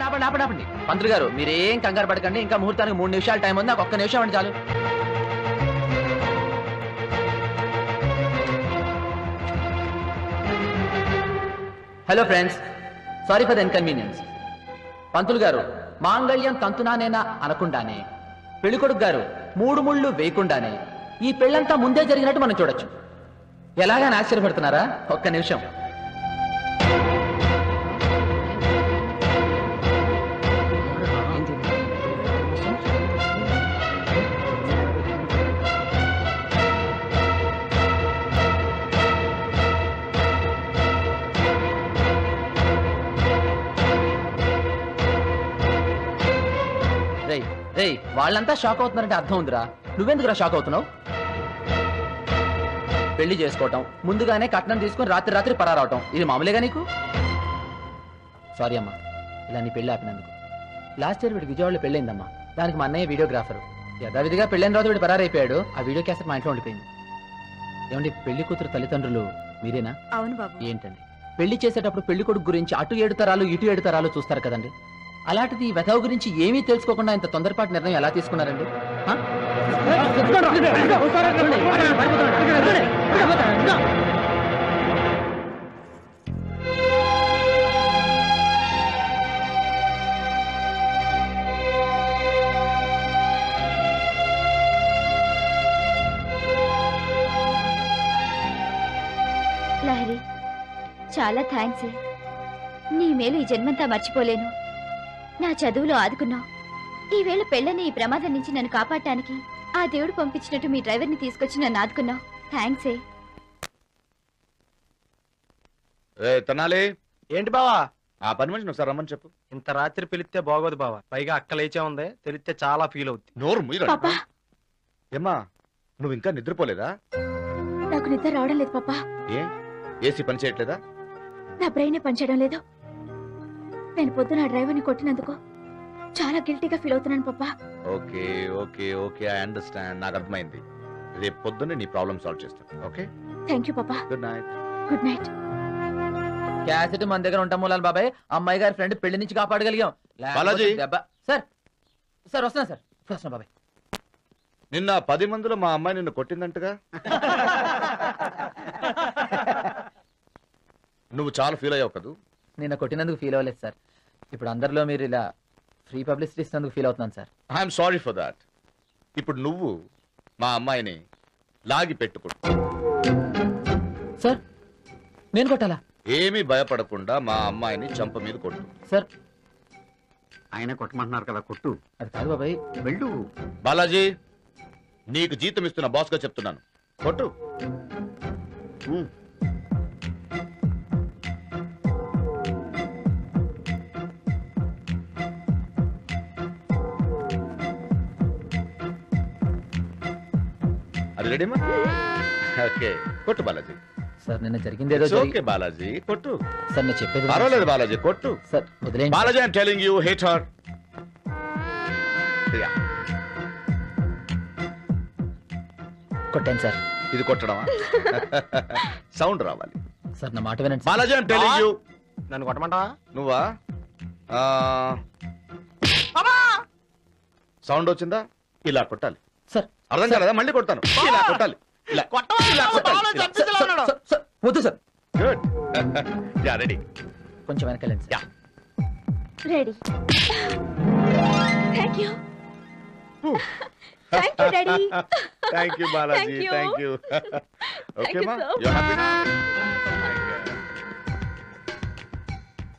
ఆపండి ఆపండి ఆపండి పంతులు గారు మీరేం కంగారు పడకండి. ఇంకా ముహూర్తానికి 3 నిమిషాలు టైం ఉంది. నాకు ఒక్క నిమిషం అండి చాలు. Hello friends, sorry for the inconvenience. పంతులు గారు మాంగళ్యం తంతునానేనా అనకుండానే, పెళ్ళికొడుకు గారు 3 ముళ్ళు వేయకుండానే ఈ పెళ్ళంతా ముందే జరిగినట్టు మనం చూడొచ్చు. ఎలాగని ఆశ్చర్యపడుతున్నారా? ఒక్క నిమిషం. రేయ్ వాళ్ళంతా షాక్ అవుతున్నారంటే అర్థం ఉందిరా. నువ్వెందుకురా షాక్ అవుతున్నావు? పెళ్లి చేసుకోవటం, ముందుగానే కట్నం తీసుకుని రాత్రి పరారవటం, ఇది మామూలుగా నీకు? సారీ అమ్మా ఇలా నీ పెళ్లి ఆపినందుకు. లాస్ట్ ఇయర్ వీడికి విజయవాడలో పెళ్ళైందమ్మా. దానికి మా అన్నయ్య వీడియోగ్రాఫర్. యథావిధిగా పెళ్ళైన రోజు వీడు పరారైపోయాడు. ఆ వీడియో క్యాసెట్ మా ఇంట్లో ఉండిపోయింది. ఏమండి, పెళ్లి కూతురు తల్లిదండ్రులు మీరేనా? అవును బాబు. ఏంటండి పెళ్లి చేసేటప్పుడు పెళ్లి కొడుకు గురించి అటు 7 తరాలు ఇటు 7 తరాలు చూస్తారు కదండి. అలాంటిది ఈ వెధవ గురించి ఏమీ తెలుసుకోకుండా ఇంత తొందరపాటు నిర్ణయం ఎలా తీసుకున్నారండి? లహరి, చాలా థ్యాంక్స్. నీ మేలు ఈ జన్మంతా మర్చిపోలేను. నా చదువులో ఆదుకున్నావు. ఈవేళ పెళ్ళని ఈ ప్రమాదం నుంచి నన్ను కాపాడటానికి ఆ దేవుడు పంపించినట్టు మీ డ్రైవర్ని తీసుకొచ్చి నన్ను ఆదుకున్నావు. థ్యాంక్స్. తనాలి. ఏంటి బావా? ఆ పని మనిషిని ఒకసారి రమ్మని చెప్పు. ఇంత రాత్రి పిలిస్తే బాగోదు బావా. పైగా అక్క లేచే ఉంది, తెలిస్తే చాలా ఫీల్ అవుద్ది. నోరు మీరా? పాపా, ఏమ్మా నువ్వు ఇంకా నిద్రపోలేదా? నాకు నిద్ర రావడం లేదు పాపా. ఏ ఏసీ పని చేయట్లేదా? నా బ్రెయిన్ పనిచేయడం లేదు. నేను పొద్దున ఆ డ్రైవర్ని కొట్టినందుకు చాలా గిల్టీగా ఫీల్ అవుతున్నాను పాపా. Okay okay okay, I understand. నాకు అర్థమైంది. రేపు పొద్దున్నే నీ ప్రాబ్లం సాల్వ్ చేస్తాను. ఓకే, థ్యాంక్ యూ పాపా. Good night. Good night. Cassette మన దగ్గర ఉంటాం మూలాలు బాబాయ్. అమ్మాయి గారి ఫ్రెండ్ పెళ్లి నుంచి కాపాడగలిగాం. బాలాజీ. సార్ సార్ వస్తున్నా సార్. వస్తున్నా బాబాయ్. నిన్న 10 మందిలో మా అమ్మాయి నిన్ను కొట్టిందంటగా? నువ్వు చాలా ఫీల్ అయ్యావు కదూ? నిన్న కొట్టినందుకు ఫీల్ అవ్వలేదు సార్. ఇప్పుడు అందరిలో మీరు ఇలా ఫ్రీ పబ్లిసిటీ ఇస్తున్నందుకు ఫీల్ అవుతున్నాను sir. I'm sorry for that. ఇప్పుడు నువ్వు మా అమ్మాయిని లాగి పెట్టుకో. సార్ నేను కొట్టాలా? ఏమీ భయపడకుండా మా అమ్మాయిని చంప మీద కొట్టు. సార్ ఆయన కొట్టమంటున్నారు కదా, కొట్టు. అది కాదు బాబాయ్. వెళ్ళు. బాలాజీ, నీకు జీతం ఇస్తున్న బాస్ గా చెప్తున్నాను, కొట్టు. అది రెడీమా? ఓకే, కొట్టు బాలాజీ. సార్ నిన్న జరిగింది ఏదో ఓకే బాలాజీ, కొట్టు. సార్ నేను చెప్పేది పర్వాలేదు బాలాజీ, కొట్టు. సార్ వదిలేండి. Balaji, I'm telling you, hit her. కొట్టాను సార్. ఇది కొట్టడమా? సౌండ్ రావాలి సార్. నా మాట వినండి బాలాజీ, ఐఎమ్ టెలింగ్ యూ. నన్ను కొట్టమంటావా? నువ్వా? సౌండ్ వచ్చిందా? ఇలా కొట్టాలి సార్. అర్థం కాలేదా? మళ్ళీ కొడతాను. ఇలా కొట్టాలి. ఇలా వద్దు సార్. గుడ్. Yeah, ready. కొంచెం వెనకాలండి sir. Ready. Thank you. Thank you daddy. Thank you Balaji, thank you. Okay మా, యు హ్యాపీ నౌ?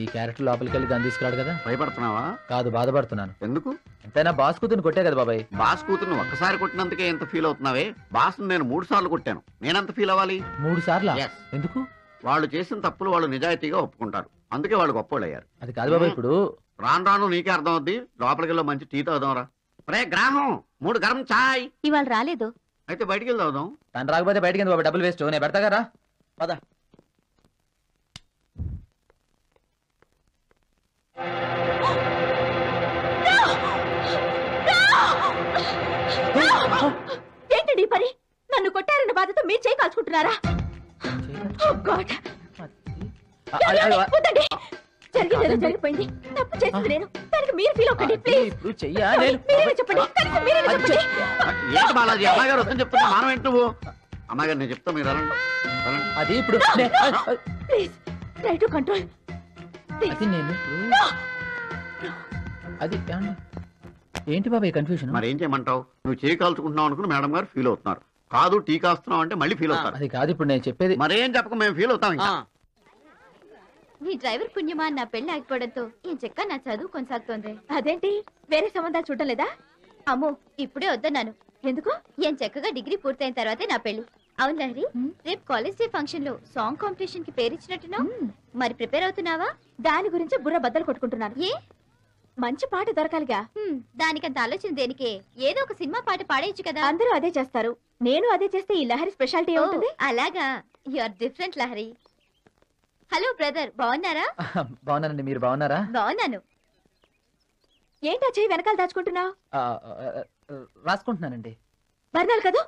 ఈ క్యారెక్టర్ లోపలికి వెళ్ళి గన్ తీసుకురాడు కదా. భయపడుతున్నావా? కాదు, బాధపడుతున్నాను. ఎందుకు? ఎంతైనా బాస్ కూతుర్ని కొట్టే కదా బాబాయ్. బాస్ కూతురును ఒక్కసారి కొట్టినందుకే ఎంత ఫీల్ అవుతున్నావే? బాస్ నేను 3 సార్లు కొట్టాను. నేనెంత ఫీల్ అవ్వాలి? 3 సార్లా? Yes. ఎందుకు? వాళ్ళు చేసిన తప్పులు వాళ్ళు నిజాయితీగా ఒప్పుకుంటారు, అందుకే వాళ్ళు గొప్పోళ్ళు అయ్యారు. అది కాదు బాబాయ్. ఇప్పుడు రాను రాను నీకే అర్థం అవుద్ది. లోపలికి వెళ్ళి మంచి టీ తాగుదాంరా. రే గ్రాహం, 3 గరం చాయ్. ఇవాళ రాలేదు. అయితే బయటికి వెళ్ళి తాగుదాం. తను రాకపోతే బయటికి ఎందుకు బాబాయ్? డబ్బులు వేస్ట్. నేను పెడతా కదా. పద. ఏంటండి ఈ పని? నన్ను కొట్టారన్న బాధతో మీరు చేయి కాల్చుకుంటున్నారా? జరిగింది జరిగిపోయింది. తప్పు చేసింది నేను. దానికి మీరు ఫీల్ అవ్వకండి ప్లీజ్. ఇప్పుడు చెయ్యా నేను మీరే చెప్పండి. దానికి మీరే చెప్పండి. ఏంటి బాలాజీ అమ్మాయి గారు వద్దని చెప్తున్నా మనం ఏంటి నువ్వు? అమ్మాయి గారు నేను చెప్తా మీరు వెళ్ళండి. అది ఇప్పుడు ప్లీజ్ ట్రై టు కంట్రోల్. అది నేను అది ఏంటి బాబాయ్ కన్ఫ్యూజన్? మరి ఏం చేయమంటావు? నువ్వు చేయి కాల్చుకుంటున్నావు అనుకుని మేడం గారు ఫీల్ అవుతున్నారు. కాదు టీ కాస్తున్నావు అంటే మళ్ళీ ఫీల్ అవుతారు. అది కాదు ఇప్పుడు నేను చెప్పేది. మరేం చెప్పక మేము ఫీల్ అవుతాం ఇంకా. నీ డ్రైవర్ పుణ్యమా నా పెళ్లి ఆగిపోవడంతో ఈ చెక్క నా చదువు కొనసాగుతోంది. అదేంటి వేరే సంబంధాలు చూడటం లేదా? అమ్మో ఇప్పుడే వద్దన్నాను. ఎందుకు? ఏం చక్కగా డిగ్రీ పూర్తయిన తర్వాతే నా పెళ్లి. అవును లహరి, రేపు కాలేజ్ డే ఫంక్షన్ లో సాంగ్ కాంపిటీషన్ కి పేరిచ్చినట్టున్నావు. మరి ప్రిపేర్ అవుతున్నావా? దాని గురించి బుర్ర బద్దలు కొట్టుకుంటున్నాను. ఏ మంచి పాట దొరకాలిగా. దానికంత ఆలోచన దేనికే? ఏదో ఒక సినిమా పాట పాడేయచ్చు కదా. అందరూ అదే చేస్తారు, నేను అదే చేస్తే ఈ లహరి స్పెషాలిటీ అవుతుంది. అలాగా, you are different Lahari. Hello brother, బాగున్నారా? బాగున్నానండి, మీరు బాగున్నారా? బాగున్నాను. ఏంటా చెయ్యి వెనకాల దాచుకుంటున్నావు? రాసుకుంటున్నానండి. బర్నాలు కదా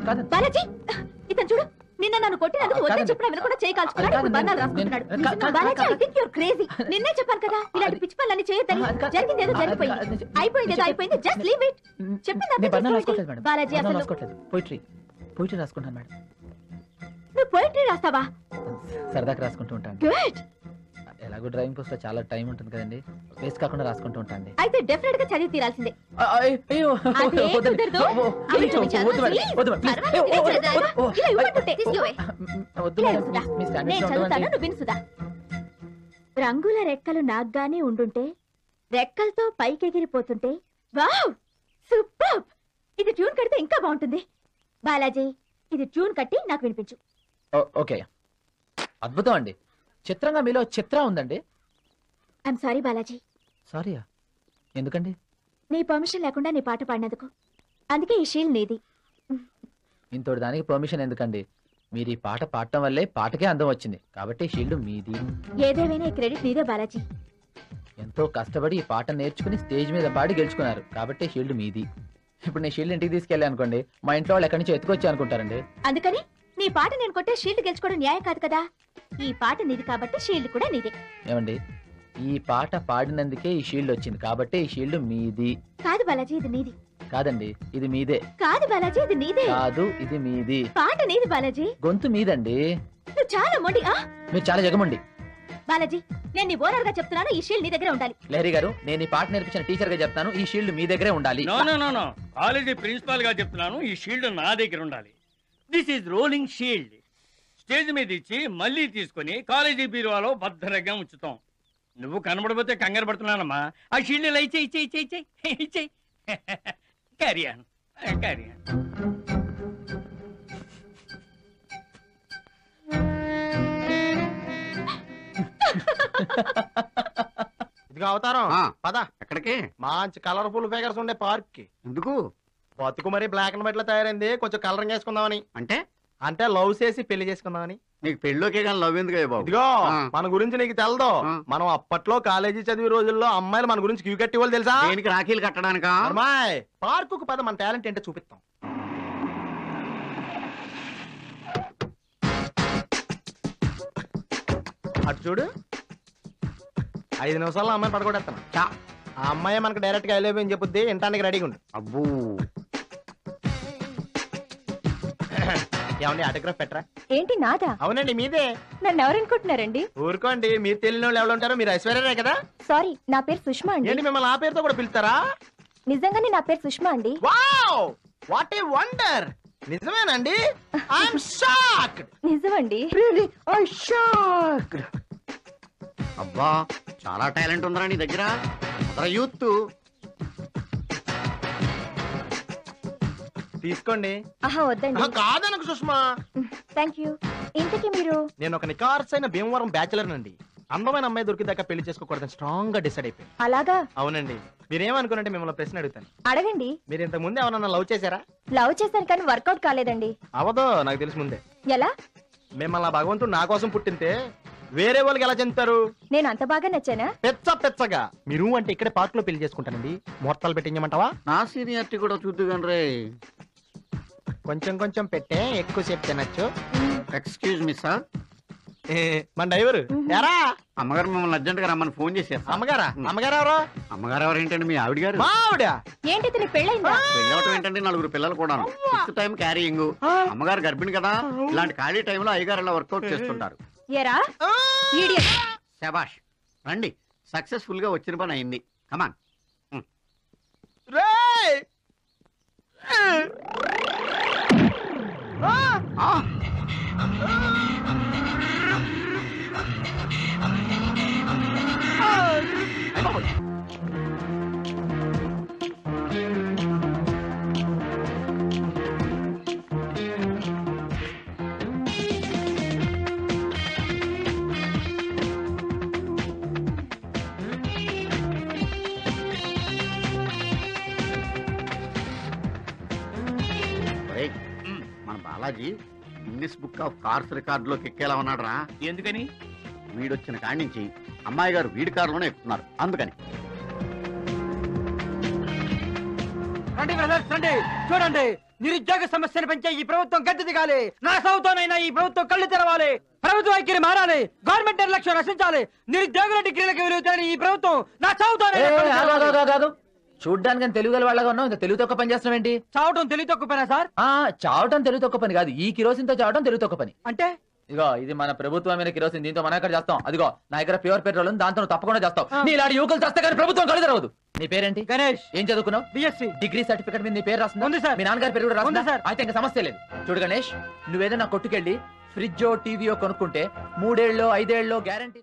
కాదండి. బాలాజీ, ఇతను చూడు, నిన్న నన్ను కొట్టినందుకు వద్దని చెప్పిన వెనక కూడా చేయి కాల్చుకున్నాడు. ఇప్పుడు బర్నాలు రాసుకుంటున్నాడు. Balaji, I think you are crazy. నిన్నే చెప్పాను కదా ఇలాంటి పిచ్చి పనులన్నీ చేయొద్దని. జరిగింది ఏదో జరిగిపోయింది, అయిపోయింది ఏదో అయిపోయింది. Just leave it. చెప్పింది బాలాజీ. అసలు పోయిటరీ రాసుకుంటాను మేడం. నువ్వు పోయిటరీ రాస్తావా? సరదాకి రాసుకుంటూ ఉంటాను. గుడ్. ఎలాగో డ్రైవింగ్ పోస్ట్ లో చాలా టైం ఉంటుంది కదండి, వేస్ట్ కాకుండా రాసుకుంటూ ఉంటాను. అయితే డెఫినెట్ గా చదివి తీరాల్సిందే. అయ్యో రంగుల రెక్కలు నాగ్గానే ఉండుంటే, రెక్కలతో పైకెగిరిపోతుంటే, వావ్ సూపర్. ఇది ట్యూన్ కడితే ఇంకా బాగుంటుంది. బాలాజీ, ఇది ట్యూన్ కట్టి నాకు వినిపించు. ఓకే, అద్భుతం అండి. చిత్రంగా మీలో చిత్ర ఉందండి. I'm sorry Balaji. సారీయా? ఎందుకండి? నీ పర్మిషన్ లేకుండా నీ పాట పాడినందుకు. అందుకే ఈ షీల్డ్ నీది. ఇంతటి దానికి పర్మిషన్ ఎందుకండి? మీరు ఈ పాట పాడటం వల్లే పాటకే అందం వచ్చింది, కాబట్టి షీల్డ్ మీది. ఏదేమైనా ఈ క్రెడిట్ నీదే బాలాజీ. ఎంతో కష్టపడి ఈ పాట నేర్చుకుని స్టేజ్ మీద పాడి గెలుచుకున్నారు, కాబట్టి షీల్డ్ మీది. ఇప్పుడు నేను షీల్డ్ ఇంటికి తీసుకెళ్ళి అనుకోండి, మా ఇంట్లో వాళ్ళు ఎక్కడి నుంచి ఎత్తుకొచ్చి అనుకుంటారండి. అందుకని నీ పాట నేను కొట్టే షీల్డ్ గెలుచుకోవడం న్యాయం కాదు కదా. ఈ పాట నీది కాబట్టి షీల్డ్ కూడా నీదే. ఏమండి, ఈ పాట పాడినందుకే ఈ షీల్డ్ వచ్చింది, కాబట్టి ఈ షీల్డ్ మీది. కాదు బాలాజీ, ఇది నీది. కాదండి, ఇది మీదే. కాదు బాలాజీ, ఇది నీదే. కాదు, ఇది మీది. పాట నీది బాలాజీ. గొంతు మీదండి. నువ్వు చాలా మొండి. మీరు చాలా జగమండి. బాలాజీ, నేను నీ ఓనర్ గా చెప్తున్నాను, ఈ షీల్డ్ నీ దగ్గరే ఉండాలి. లహరి గారు, నేను ఈ పాట నేర్పించిన టీచర్ గా చెప్తాను, ఈ షీల్డ్ మీ దగ్గరే ఉండాలి. నో కాలేజీ ప్రిన్సిపాల్ గా చెప్తున్నాను, ఈ షీల్డ్ నా దగ్గర ఉండాలి. This is rolling shield. Stage మీద ఇచ్చి మళ్ళీ తీసుకుని కాలేజీ బీరువాలో భద్రంగా ఉంచుతాం. నువ్వు కనబడబోతే కంగారు పడుతున్నానమ్మా. ఆ షీల్డ్ ఇలా ఇచ్చేయి. క్యారియన్. ఇదిగో అవతారం, పద. ఎక్కడికి? మంచి కలర్ఫుల్ ఫిగర్స్ ఉండే పార్క్ కి. ఎందుకు? బతుకు మరి బ్లాక్ అండ్ వైట్ లో తయారైంది, కొంచెం కలరింగ్ వేసుకుందామని. అంటే లవ్ చేసి పెళ్లి చేసుకుందామని. నీకు పెళ్ళోకే కానీ లవ్ ఎందుకు బాబు? ఇదిగో, మన గురించి నీకు తెలదు. మనం అప్పట్లో కాలేజీ చదివే రోజుల్లో అమ్మాయిలు మన గురించి క్యూ కట్టి వాళ్ళు తెలుసా? దేనికి? రాఖీలు కట్టడానికా? అమ్మాయి పార్కు పద, మన టాలెంట్ ఏంటో చూపిస్తాం. అటు చూడు, 5 నిమిషాల్లో అమ్మాయిని పడగొడేస్తాను. ఆ అమ్మాయి మనకు డైరెక్ట్ గా వెళ్ళిపోయి అని చెప్పుద్ది, వినటానికి రెడీగా ఉండు. అబ్బూ, ఏమండి ఆటోగ్రాఫ్ పెట్టరా? ఏంటి నాదా? అవునండి మీదే. నన్ను ఎవరనుకుంటున్నారండి? ఊరుకోండి, మీరు తెలియని వాళ్ళు ఎవరు ఉంటారో. మీరు ఐశ్వర్యరే కదా? సారీ, నా పేరు సుష్మా అండి. ఏంటి మిమ్మల్ని ఆ పేరుతో కూడా పిలుస్తారా? నిజంగానే నా పేరు సుష్మా అండి. Wow, what a wonder. నిజమేనండి? I'm shocked. నిజమండి. అబ్బా, చాలా టాలెంట్ ఉందిరా నీ దగ్గర. యూత్. తీసుకోండి. ఆహా వద్దండి. కాదనకు సుష్మా. Thank you. ఇంతకీ మీరు? నేను ఒక నికార్సైన భీమవరం బ్యాచులర్ నండి. అందమైన అమ్మాయి దొరికిదాకా పెళ్లి చేసుకోకూడదని స్ట్రాంగ్ గా డిసైడ్ అయిపోయి. అలాగా? అవునండి. మీరేమనుకున్నట్టే మిమ్మల్ని ప్రశ్న అడుగుతాను. అడగండి. మీరు ఇంతకు ముందు ఎవరన్నా లవ్ చేశారా? లవ్ చేశాను కానీ వర్కౌట్ కాలేదండి. అవదో, నాకు తెలిసి ముందే. ఎలా? మిమ్మల్ని ఆ భగవంతుడు నా కోసం పుట్టింటే వేరే వాళ్ళకి ఎలా చెందుతారు? నేను అంత బాగా నచ్చానా? పెచ్చగా. మీరు అంటే ఇక్కడే పార్క్ లో పెళ్లి చేసుకుంటానండి. ముహూర్తాలు పెట్టించమంటావా? నా సీనియారిటీ కూడా చూద్దుగాని రే. కొంచెం పెట్టే, ఎక్కువసేపు తినచ్చు. ఎక్స్క్యూజ్ మీ సార్, మన డ్రైవర్ ఎరా అమ్మగారు మిమ్మల్ని అర్జెంట్ గా రమ్మని ఫోన్ చేశారు. అమ్మగారా అమ్మగారు ఎవరు? అమ్మగారు ఎవరు ఏంటండి? మీ ఆవిడ గారు. మా ఆవిడ. ఏంటి ఇతని పెళ్ళైందా? పెళ్ళవటం ఏంటండి, 4 పిల్లలు కూడా. Fifth time carrying. అమ్మగారు గర్భిణి కదా, ఇలాంటి ఖాళీ టైంలో అయ్యగారు ఇలా వర్కౌట్ చేస్తుంటారు. ఎరా శబాష్, రండి. సక్సెస్ఫుల్ గా వచ్చిన పని అయింది. కమాన్. రేయ్! ఒరేయ్, మన Balaji Guinness book of cars రికార్డులోకి ఎక్కేలా ఉన్నాడు రా. ఎందుకని? వీడొచ్చిన కాడి నుంచి అమ్మాయి గారు వీడి కారులోనే ఎక్కుతున్నారు, అందుకని. రండి బ్రదర్స్ రండి, చూడండి. నిరుద్యోగ సమస్యను పెంచే ఈ ప్రభుత్వం గద్దె దిగాలి. నా సౌతోనైనా ఈ ప్రభుత్వం కళ్ళు తెరవాలి. ప్రభుత్వ ఐక్యని మారాలి. గవర్నమెంట్ నిర్లక్ష్యం రక్షించాలి. నిరుద్యోగుల డిగ్రీలకు విలువ తెలియని ఈ ప్రభుత్వం నా సౌతోనైనా చూడ్డానికి తెలుగు గల వాళ్ళగా ఉన్నావు, ఇంత తెలుగు తక్కువ పని చేస్తున్నావు ఏంటి? చావటం తెలివి తక్కువ పనా సార్? చావటం తెలుగు తక్కువ పని కాదు, ఈ కిరోసిన్తో చావటం తెలుగు తక్కువ పని. అంటే ఇగో ఇది మన ప్రభుత్వమైన కిరోసిన్, దీంతో మనం ఎక్కడ చేస్తాం? అదిగో నా దగ్గర ప్యూర్ పెట్రోల్ ఉంది, దాంతో నువ్వు తప్పకుండా చేస్తావు. నీ ఇలాంటి యువకులు చేస్తే కానీ ప్రభుత్వం కళ్ళు తెరవదు. నీ పేరేంటి? గణేష్. ఏం చదువుకున్నావు? బిఎస్సి. డిగ్రీ సర్టిఫికేట్ మీద నీ పేరు రాస్తుంది? ఉంది సార్. మీ నాన్నగారి పేరు కూడా రాస్తుందా? ఉంది సార్. అయితే ఇంకా సమస్య లేదు. చూడు గణేష్, నువ్వేదైనా కొట్టుకెళ్ళి ఫ్రిడ్జో టీవీయో కొనుక్కుంటే 3 ఏళ్ళలో 5 ఏళ్ళలో గ్యారంటీ